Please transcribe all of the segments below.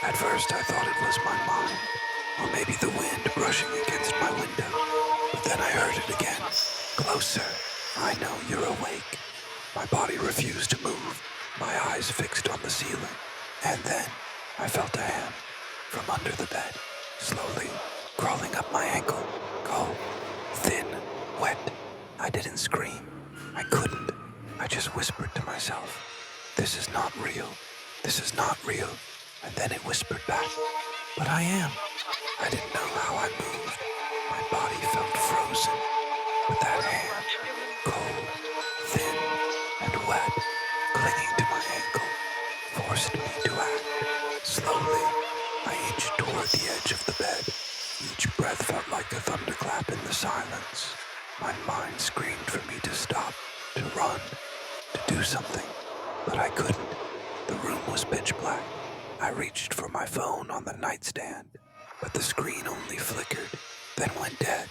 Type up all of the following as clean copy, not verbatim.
At first I thought it was my mind, or maybe the wind brushing against my window. But then I heard it again. Closer. I know you're awake. My body refused to move, my eyes fixed on the ceiling. And then I felt a hand from under the bed, slowly crawling up my ankle. Cold, thin, wet. I didn't scream. I couldn't. I just whispered to myself, "This is not real. This is not real." And then it whispered back, "But I am." I didn't know how I moved. My body felt frozen. But that hand, cold, thin, and wet, clinging to my ankle, forced me to act. Slowly, I inched toward the edge of the bed. Each breath felt like a thunderclap in the silence. My mind screamed for me to stop, to run, to do something, but I couldn't. The room was pitch black. I reached for my phone on the nightstand, but the screen only flickered, then went dead.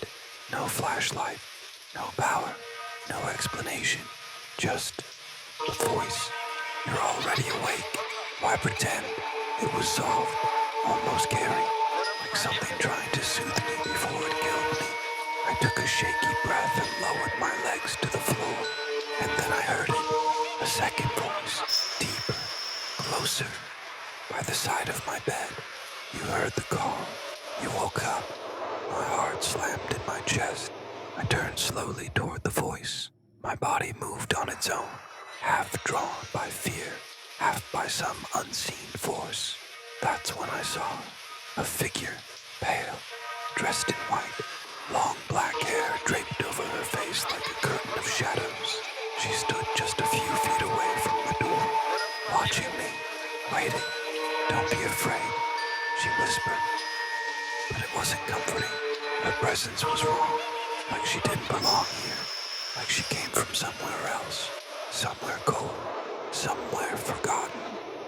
No flashlight, no power, no explanation, just a voice. "You're already awake. Why pretend?" It was soft, almost scary, like something trying to soothe me before it killed me. I took a shaky breath and lowered my legs to the floor, and then I heard it, a second voice, deeper, closer. By the side of my bed, you heard the call. You woke up. My heart slammed in my chest. I turned slowly toward the voice. My body moved on its own, half drawn by fear, half by some unseen force. That's when I saw a figure, pale, dressed in white, long black hair draped over her face like a curtain of shadows. She stood just a few feet away from the door, watching me, waiting. "Don't be afraid," she whispered. But it wasn't comforting. Her presence was wrong, like she didn't belong here, like she came from somewhere else, somewhere cold, somewhere forgotten.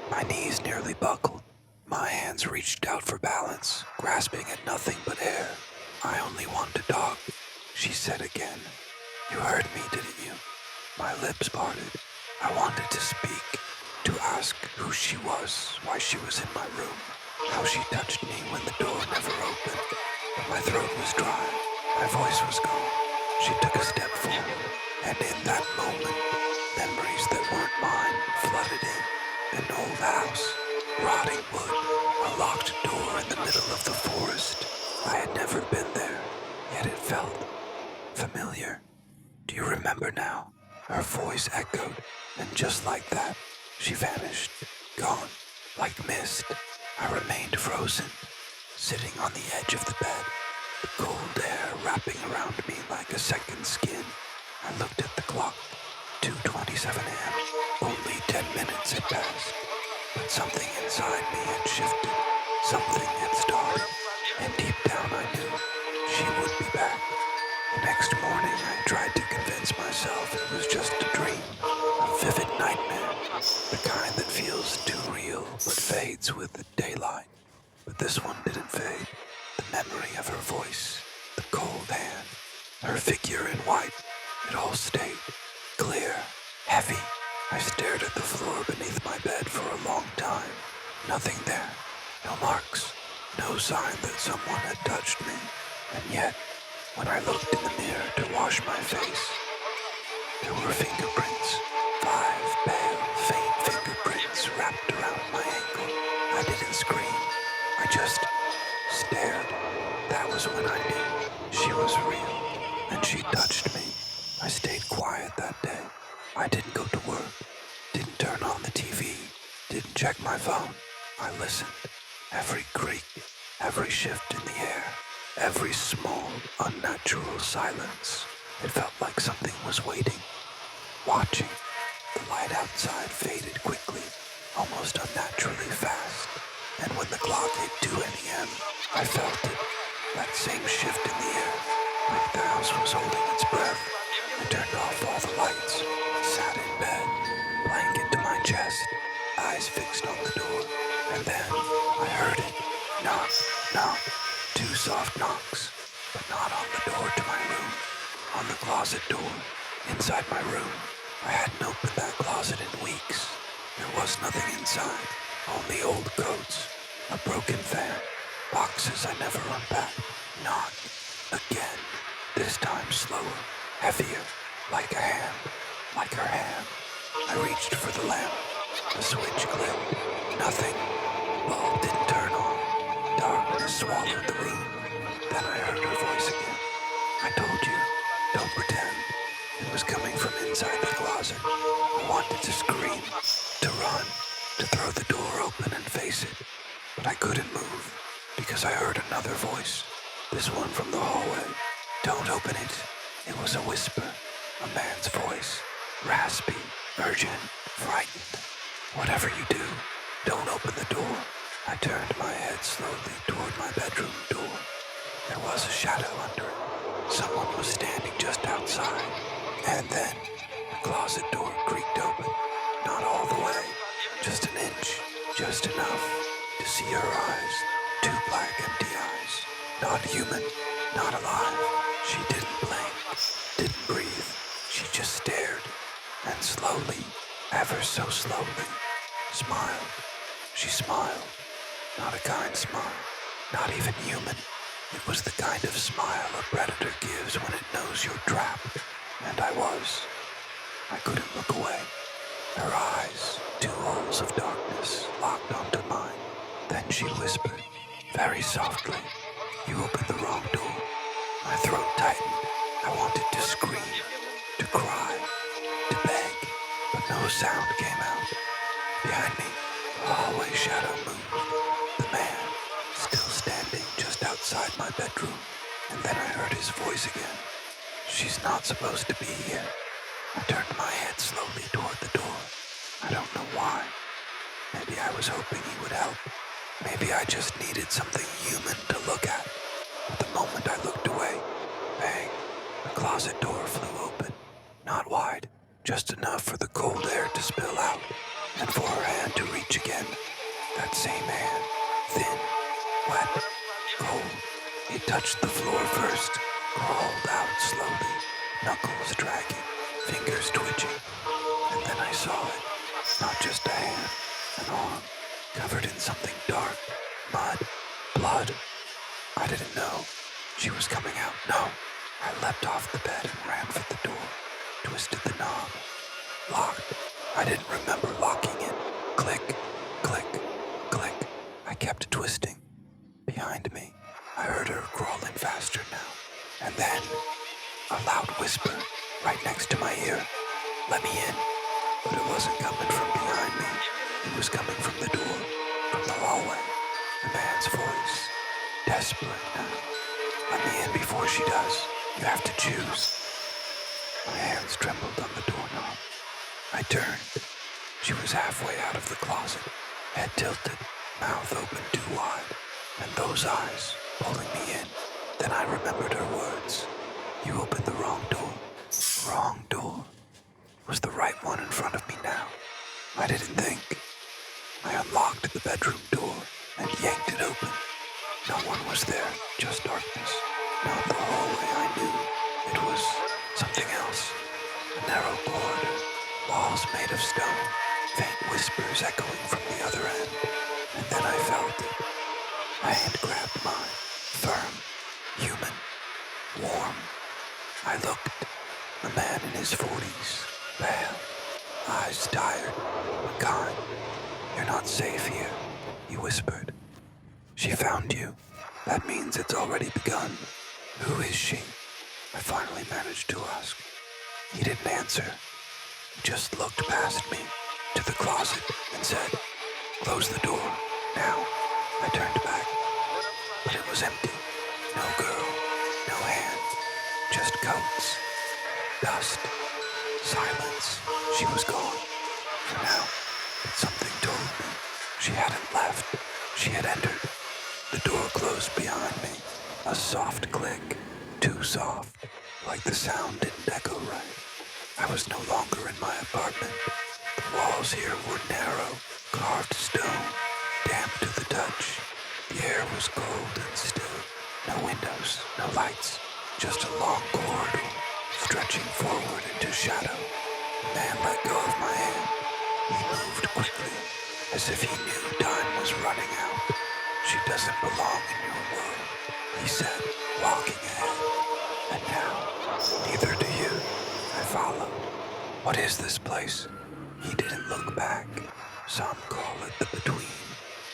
My knees nearly buckled. My hands reached out for balance, grasping at nothing but air. "I only want to talk," she said again. "You heard me, didn't you?" My lips parted. I wanted to speak, to ask who she was, why she was in my room, how she touched me when the door never opened. But my throat was dry. My voice was gone. She took a step forward, and in that moment, memories that weren't mine flooded in. An old house, rotting wood, a locked door in the middle of the forest. I had never been there, yet it felt familiar. "Do you remember now?" Her voice echoed, and just like that, she vanished, gone, like mist. I remained frozen, sitting on the edge of the bed, the cold air wrapping around me like a second skin. I looked at the clock, 2:27 a.m. Only 10 minutes had passed, but something inside me had shifted. Something had started, and deep down I knew she would be back. The next morning I tried to convince myself it was just a dream, a vivid nightmare, the kind that feels too real but fades with the daylight. But this one didn't fade. The memory of her voice, the cold hand, her figure in white, it all stayed. Clear, heavy. I stared at the floor beneath my bed for a long time. Nothing there. No marks. No sign that someone had touched me. And yet, when I looked in the mirror to wash my face, there were fingerprints. 5 pale, faint fingerprints wrapped around my ankle. I didn't scream. I just stared. That was when I knew she was real, and she touched me. I stayed quiet that day. I didn't go to work, didn't turn on the TV, didn't check my phone. I listened. Every creak, every shift in the air, every small, unnatural silence. It felt like something was waiting, watching. The light outside faded quickly, almost unnaturally fast. And when the clock hit 2 a.m., I felt it, that same shift in the air, like the house was holding its breath. I turned off all the lights, sat in bed, blanket to my chest, eyes fixed on the door, and then I heard it. Knock, knock, 2 soft knocks, but not on the door to my room, on the closet door, inside my room. I hadn't opened that closet in weeks. There was nothing inside, only old coats, A broken fan. Boxes I never unpacked. Knock. Again. This time slower. Heavier. Like a hand. Like her hand. I reached for the lamp. The switch clicked. Nothing. Bulb didn't turn on. Darkness swallowed the room. Then I heard her voice again. I told you. Don't pretend. It was coming from inside the closet. I wanted to scream. To run. To throw the door open and face it. But I couldn't move. Because I heard another voice. This one from the hallway. Don't open it. It was a whisper. A man's voice. Raspy. Urgent. Frightened. Whatever you do, don't open the door. I turned my head slowly toward my bedroom door. There was a shadow under it. Someone was standing just outside. And then, the closet door creaked open. Not all the way. Just an inch. Just enough to see her eyes. Two black empty eyes. Not human. Not alive. She didn't blink. Didn't breathe. She just stared. And slowly, ever so slowly, smiled. She smiled. Not a kind smile. Not even human. It was the kind of smile a predator gives when it knows you're trapped. And I was. I couldn't look away. Her eyes, two holes of darkness, locked onto mine. Then she whispered, very softly, you opened the wrong door. My throat tightened. I wanted to scream, to cry, to beg, but no sound came out. Behind me, a hallway shadow moved. The man, still standing just outside my bedroom. And then I heard his voice again. She's not supposed to be here. I turned my head slowly toward the door. I don't know why. Maybe I was hoping he would help. Maybe I just needed something human to look at. But the moment I looked away, bang, the closet door flew open. Not wide, just enough for the cold air to spill out, and for her hand to reach again. That same hand, thin, wet, cold. It touched the floor first, crawled out slowly, knuckles dragging, fingers twitching. And then I saw it. Not just a hand, an arm, covered in something dark, mud, blood. I didn't know. She was coming out. No. I leapt off the bed and ran for the door, twisted the knob. Locked. I didn't remember locking it. Click, click, click. I kept twisting. Behind me, I heard her crawling faster now. And then, a loud whisper right next to my ear. Let me in. But it wasn't coming from behind me. It was coming from the door, from the hallway. The man's voice. Desperate now. Let me in before she does. You have to choose. My hands trembled on the doorknob. I turned. She was halfway out of the closet, head tilted, mouth open too wide, and those eyes pulling me in. Then I remembered her words. You opened the wrong door. Wrong door. Was the right one in front of me now? I didn't think. I unlocked the bedroom door and yanked it open. No one was there, just darkness. Not the hallway I knew. It was something else. A narrow corridor, walls made of stone, faint whispers echoing from the other end. And then I felt it. My hand grabbed mine, firm, human, warm. I looked. A man in his 40s, pale, eyes tired, but kind. You're not safe here, he whispered. She found you. That means it's already begun. Who is she? I finally managed to ask. He didn't answer. He just looked past me to the closet and said, close the door, now. I turned back, but it was empty. No girl, no hand, just coats, dust, silence. She was gone, for now, but something told me she hadn't left. She had entered. The door closed behind me, a soft click, too soft, like the sound didn't echo right. I was no longer in my apartment. The walls here were narrow, carved stone, damp to the touch. The air was cold and still. No windows, no lights, just a long corridor, stretching forward into shadow. The man let go of my hand. He moved quickly, as if he knew time was running out. he said, walking ahead. And now, neither do you. I followed. What is this place? He didn't look back. Some call it the between.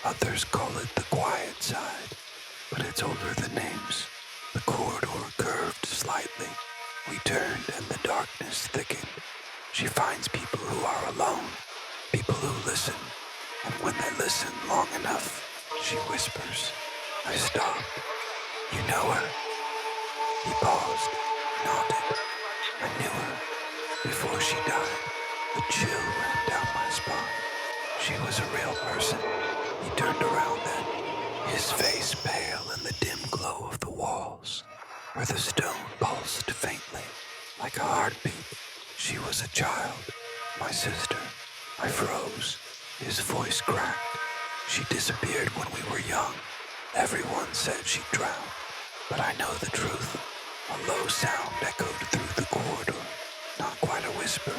Others call it the quiet side. But it's older than names. The corridor curved slightly. We turned and the darkness thickened. She finds people who are alone. People who listen. And when they listen long enough, she whispers. I stopped. You know her? He paused, nodded. I knew her. Before she died, a chill ran down my spine. She was a real person. He turned around then, his face pale in the dim glow of the walls, where the stone pulsed faintly, like a heartbeat. She was a child, my sister. I froze. His voice cracked. She disappeared when we were young. Everyone said she'd drowned. But I know the truth. A low sound echoed through the corridor. Not quite a whisper,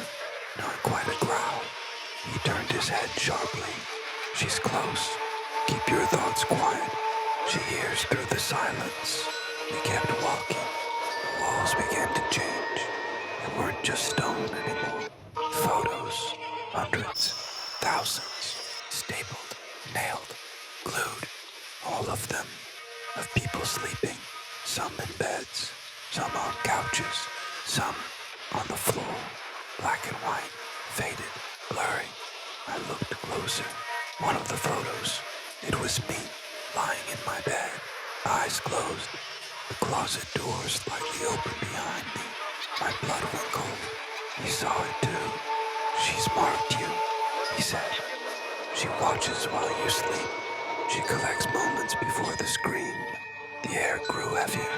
not quite a growl. He turned his head sharply. She's close. Keep your thoughts quiet. She hears through the silence. We kept walking. The walls began to change. They weren't just stone anymore. Photos. Hundreds. Thousands. Stapled. Nailed. Glued. All of them. Of people sleeping. Some in beds. Some on couches. Some on the floor. Black and white. Faded. Blurry. I looked closer. One of the photos. It was me, lying in my bed, eyes closed, the closet door slightly open behind me. My blood went cold. He saw it too. She's marked you, he said. She watches while you sleep. She collects moments before the scream. The air grew heavier.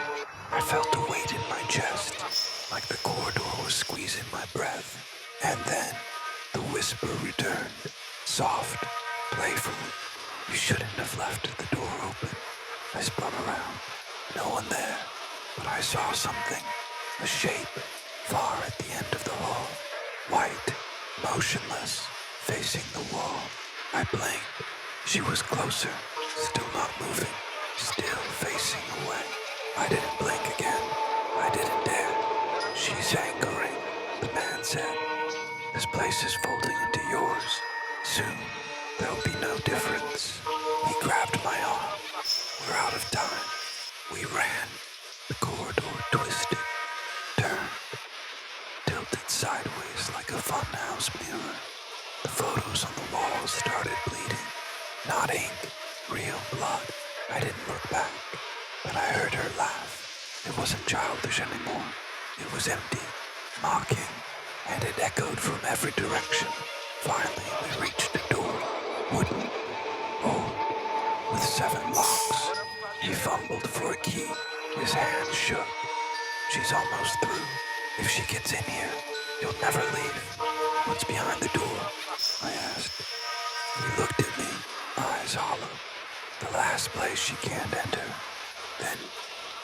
I felt a weight in my chest, like the corridor was squeezing my breath. And then, the whisper returned, soft, playful. You shouldn't have left the door open. I spun around. No one there. But I saw something. A shape, far at the end of the hall. White, motionless, facing the wall. I blinked. She was closer, still not moving, still facing away. I didn't blink again. I didn't dare. She's angering, the man said. This place is folding into yours. Soon, there'll be no difference. He grabbed my arm. We're out of time. We ran. The corridor twisted, turned, tilted sideways like a funhouse mirror. The photos on the walls started bleeding. Not ink, real blood. I didn't look back, but I heard her laugh. It wasn't childish anymore. It was empty, mocking, and it echoed from every direction. Finally, we reached a door. Wooden, old, with 7 locks. He fumbled for a key. His hand shook. She's almost through. If she gets in here, you'll never leave. What's behind the door? I asked. He looked at me, eyes hollow. The last place she can't enter. Then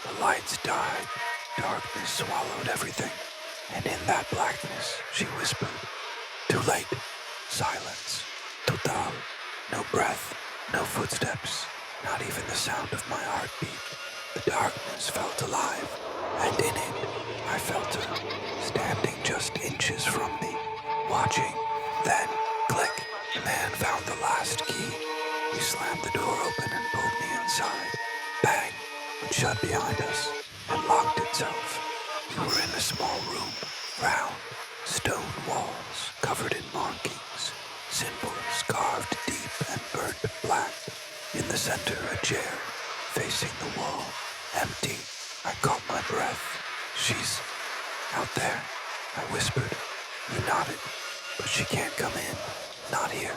the lights died. Darkness swallowed everything. And in that blackness, she whispered, too late. Silence. Total. No breath. No footsteps. Not even the sound of my heartbeat. The darkness felt alive. And in it, I felt her, standing just inches from me, watching. Then, click. The man found the last key. He slammed the door open and pulled me inside. Bang. It shut behind us and locked itself. We were in a small room. Round, stone walls covered in markings, symbols carved deep and burnt black. In the center, a chair, facing the wall, empty. I caught my breath. She's out there, I whispered. He nodded, but she can't come in. Not here.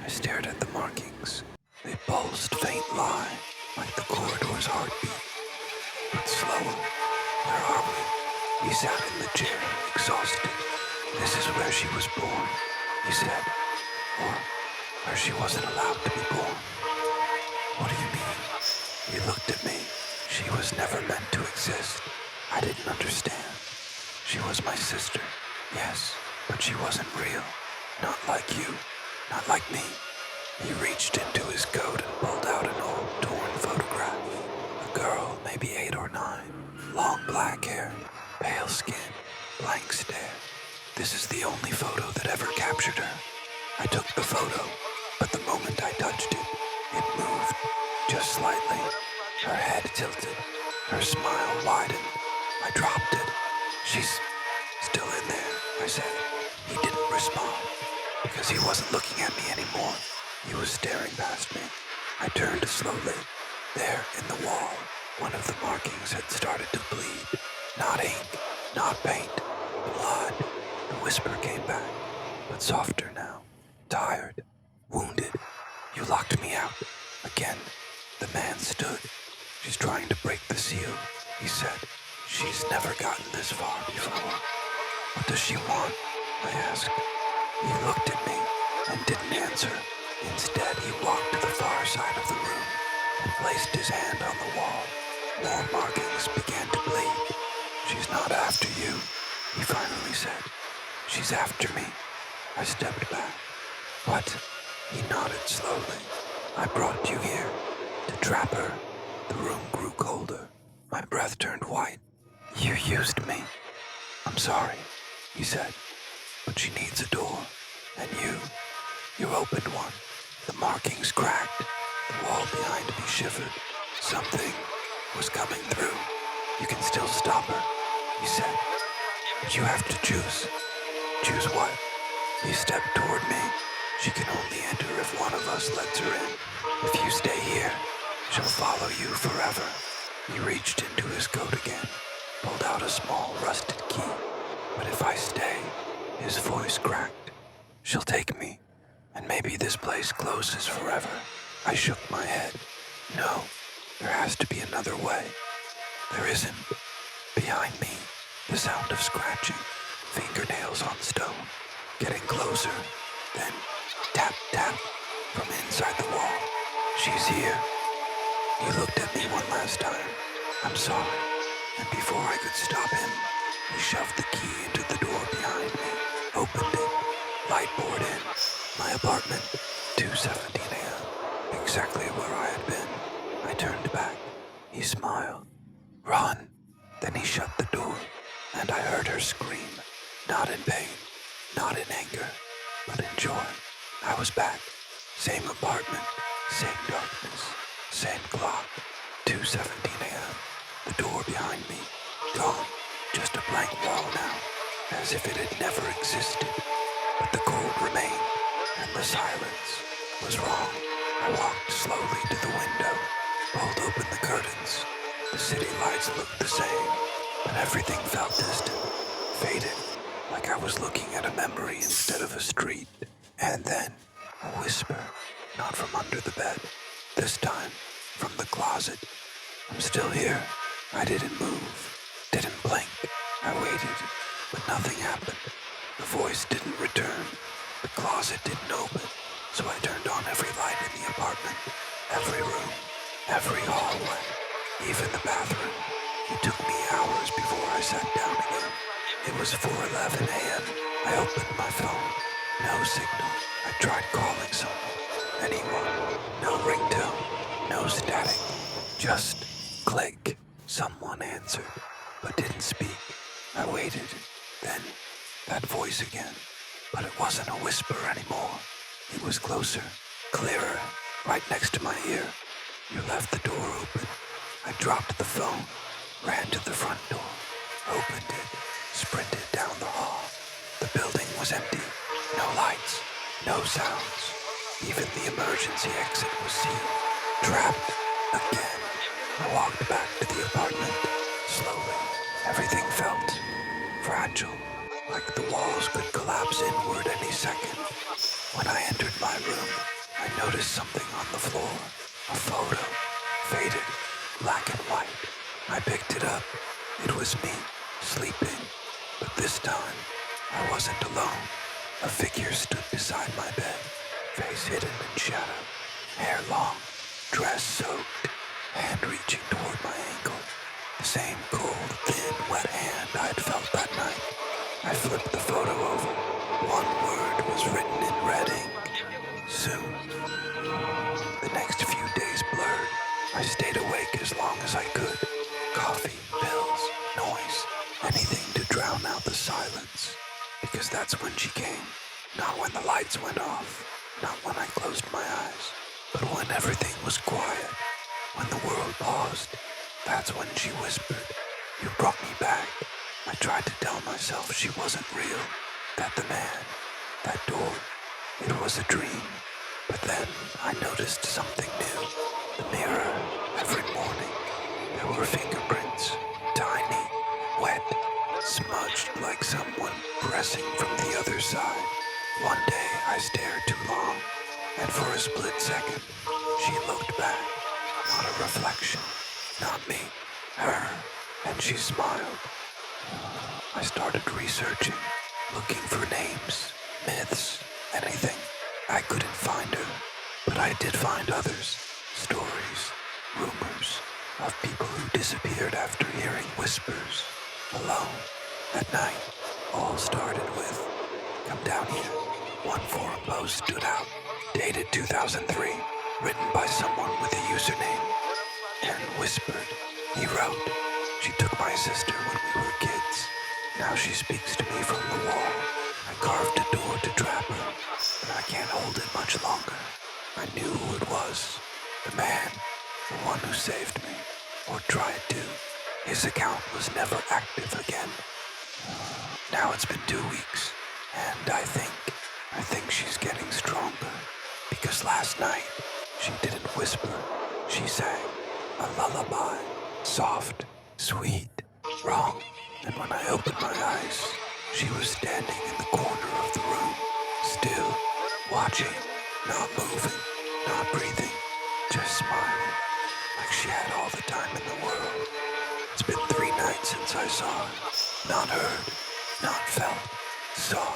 I stared at the markings. They pulsed faint line, like the corridor's heartbeat. But slower. Where are we? He sat in the chair, exhausted. This is where she was born, he said. Or where she wasn't allowed to be born. What do you mean? He looked at me. She was never meant to exist. I didn't understand. She was my sister, yes, but she wasn't real. Not like you, not like me. He reached into his coat and pulled out an old, torn photograph. A girl, maybe 8 Pale skin, blank stare. This is the only photo that ever captured her. I took the photo, but the moment I touched it, it moved, just slightly. Her head tilted, her smile widened. I dropped it. She's still in there, I said. He didn't respond, because he wasn't looking at me anymore. He was staring past me. I turned slowly. There, in the wall, one of the markings had started to bleed. Not ink, not paint, blood. The whisper came back, but softer now. Tired, wounded. You locked me out. Again, the man stood. She's trying to break the seal, he said. She's never gotten this far before. What does she want? I asked. He looked at me and didn't answer. Instead, he walked to the far side of the room and placed his hand on the wall. More markings began to bleed. She's not after you, he finally said. She's after me. I stepped back. What? He nodded slowly. I brought you here to trap her. The room grew colder. My breath turned white. You used me. I'm sorry, he said, but she needs a door. And you opened one. The markings cracked. The wall behind me shivered. Something was coming through. You can still stop her, he said. But you have to choose. Choose what? He stepped toward me. She can only enter if one of us lets her in. If you stay here, she'll follow you forever. He reached into his coat again, pulled out a small rusted key. But if I stay, his voice cracked. She'll take me, and maybe this place closes forever. I shook my head. No, there has to be another way. There isn't. Behind me, the sound of scratching, fingernails on stone, getting closer, then tap, tap, from inside the wall. She's here. He looked at me one last time. I'm sorry. And before I could stop him, he shoved the key into the door behind me, opened it, light poured in. My apartment, 2:17 a.m., exactly where I had been. I turned back. He smiled. Run. Then he shut the door, and I heard her scream, not in pain, not in anger, but in joy. I was back. Same apartment, same darkness, same clock, 2:17 a.m. The door behind me, gone. Just a blank wall now, as if it had never existed. But the cold remained, and the silence was wrong. I walked slowly to the window, pulled open the curtains. The city lights looked the same, but everything felt distant, faded, like I was looking at a memory instead of a street. And then, a whisper, not from under the bed, this time from the closet. I'm still here. I didn't move, didn't blink. I waited, but nothing happened. The voice didn't return. The closet didn't open, so I turned on every light in the apartment, every room, every hallway, even the bathroom. It took me hours before I sat down again. It was 4:11 a.m. I opened my phone. No signal. I tried calling someone, anyone. No ringtone, no static. Just click. Someone answered, but didn't speak. I waited. Then, that voice again. But it wasn't a whisper anymore. It was closer, clearer, right next to my ear. You left the door open. I dropped the phone, ran to the front door, opened it, sprinted down the hall. The building was empty. No lights, no sounds. Even the emergency exit was sealed. Trapped again. I walked back to the apartment, slowly. Everything felt fragile, like the walls could collapse inward any second. When I entered my room, I noticed something on the floor. A photo, faded, black and white. I picked it up. It was me, sleeping. But this time, I wasn't alone. A figure stood beside my bed, face hidden in shadow, hair long, dress soaked, hand reaching toward my ankle. The same cold, thin, wet hand I'd felt that night. I flipped the photo over. One word was written in red ink. Soon. The next few days blurred. I stayed awake as long as I could. Coffee, pills, noise, anything because that's when she came. Not when the lights went off, not when I closed my eyes, but when everything was quiet, when the world paused. That's when she whispered, "You brought me back." I tried to tell myself she wasn't real, that the man, that door, it was a dream. But then I noticed something new. The mirror, every morning, there were fingerprints, tiny, wet, smudged like someone pressing from the other side. One day I stared too long, and for a split second, she looked back. Not a reflection, not me, her, and she smiled. I started researching, looking for names, myths, anything. I couldn't find her, but I did find others. Stories, rumors of people who disappeared after hearing whispers, alone, at night. All started with, "Come down here." One forum post stood out, dated 2003, written by someone with a username, and whispered. He wrote, "She took my sister when we were kids. Now she speaks to me from the wall. I carved a door to trap her, but I can't hold it much longer." I knew who it was. The man, the one who saved me, or tried to. His account was never active again. Now it's been 2 weeks, and I think she's getting stronger. Because last night, she didn't whisper. She sang a lullaby, soft, sweet, wrong. And when I opened my eyes, she was standing in the corner of the room, still, watching, not moving, not breathing, just smiling, like she had all the time in the world. It's been 3 nights since I saw her. Not heard, not felt, saw.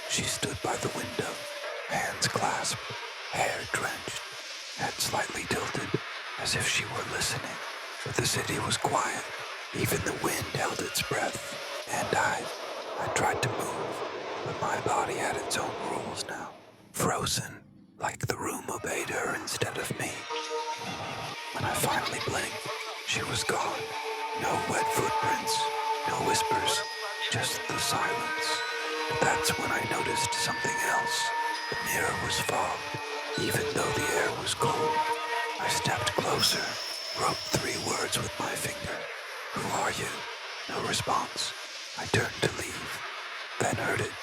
She stood by the window, hands clasped, hair drenched, head slightly tilted, as if she were listening. But the city was quiet. Even the wind held its breath. And I tried to move, but my body had its own rules now. Frozen, like the room obeyed her instead of me. When I finally blinked, she was gone. No wet footprints, no whispers, just the silence. But that's when I noticed something else. The mirror was fogged, even though the air was cold. I stepped closer, wrote 3 words with my finger. "Who are you?" No response. I turned to leave, then heard it,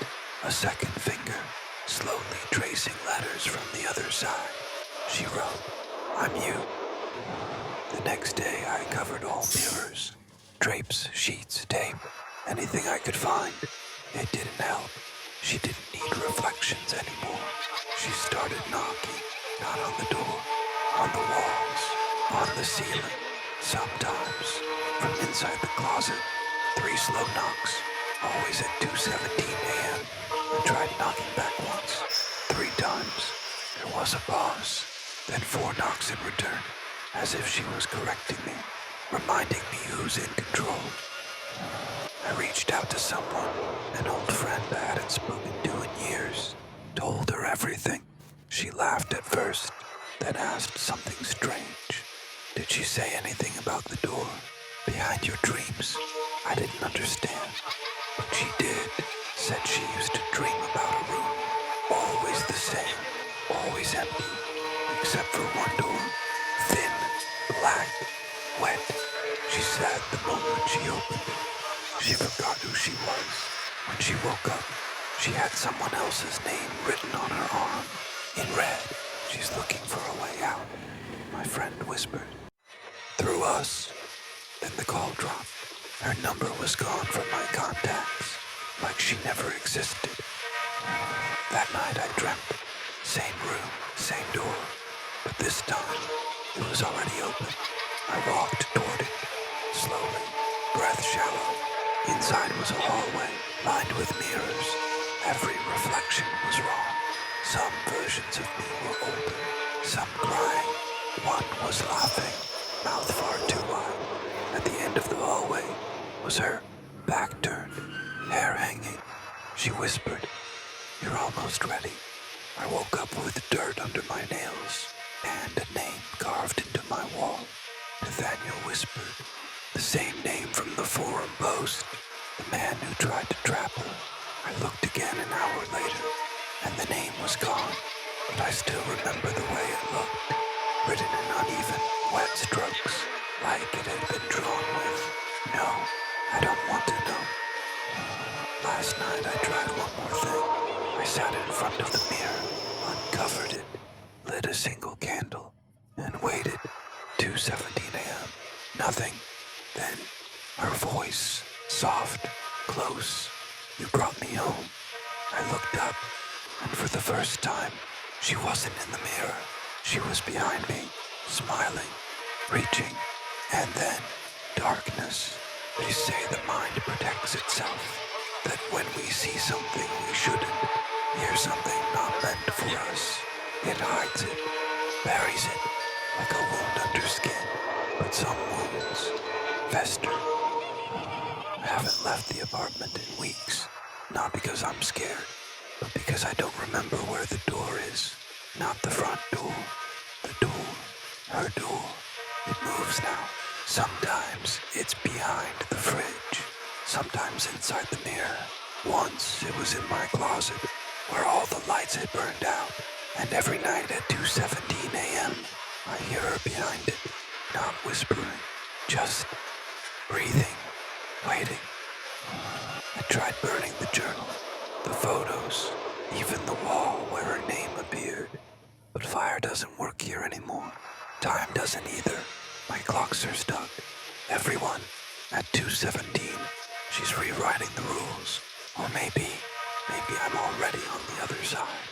a second finger, slowly tracing letters from the other side. She wrote, "I'm you." The next day I covered all mirrors, drapes, sheets, tape, anything I could find. It didn't help. She didn't need reflections anymore. She started knocking, not on the door, on the walls, on the ceiling. Sometimes, from inside the closet, 3 slow knocks, always at 2:17 a.m. I tried knocking back once, 3 times. There was a pause, then 4 knocks in return, as if she was correcting me, reminding me who's in control. I reached out to someone, an old friend I hadn't spoken to in years, told her everything. She laughed at first, then asked something strange. Did she say anything about the door, behind your dreams? I didn't understand, but she did. Said she used to dream about a room, always the same, always empty, except for one door, thin, black, wet. She said the moment she opened it, she forgot who she was. When she woke up, she had someone else's name written on her arm, in red. She's looking for a way out, my friend whispered. Through us. Then the call dropped. Her number was gone from my contacts, like she never existed. That night I dreamt. Same room, same door. But this time, it was already open. I walked toward it, slowly, breath shallow. Inside was a hallway, lined with mirrors. Every reflection was wrong. Some versions of me were older, some crying. One was laughing, mouth far too wide. At the end of the hallway was her, back turned, hair hanging. She whispered, "You're almost ready." I woke up with dirt under my nails and a name carved into my wall. Nathaniel whispered, the same name from the forum post, the man who tried to trap her. I looked again was gone, but I still remember the way it looked, written in uneven, wet strokes, like it had been drawn with. No, I don't want to know. Last night I tried one more thing. I sat in front of the mirror, uncovered it, lit a single candle, and waited. 2:17 a.m. Nothing. Then, her voice, soft, close. You brought me home. I looked up, and for the first time, she wasn't in the mirror. She was behind me, smiling, reaching, and then darkness. They say the mind protects itself, that when we see something we shouldn't, hear something not meant for us, it hides it, buries it, like a wound under skin. But some wounds fester. I haven't left the apartment in weeks, not because I'm scared, but because I don't remember where the door is. Not the front door, the door, her door. It moves now. Sometimes it's behind the fridge, sometimes inside the mirror. Once it was in my closet, where all the lights had burned out, and every night at 2:17 a.m., I hear her behind it, not whispering, just breathing, waiting. I tried burning the journal, the photos, even the wall where her name appeared. But fire doesn't work here anymore. Time doesn't either. My clocks are stuck. Everyone, at 2:17, she's rewriting the rules. Or maybe I'm already on the other side.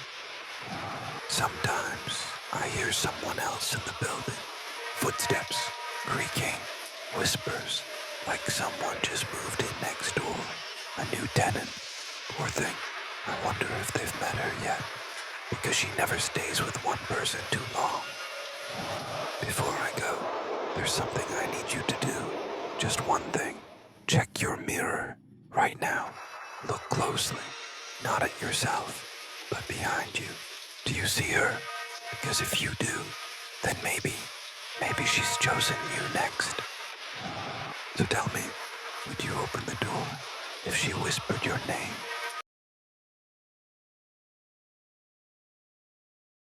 Sometimes I hear someone else in the building. Footsteps, creaking, whispers, like someone just moved in next door. A new tenant. Poor thing. I wonder if they've met her yet. Because she never stays with one person too long. Before I go, there's something I need you to do. Just one thing. Check your mirror right now. Look closely. Not at yourself, but behind you. Do you see her? Because if you do, then maybe she's chosen you next. So tell me, would you open the door if she whispered your name?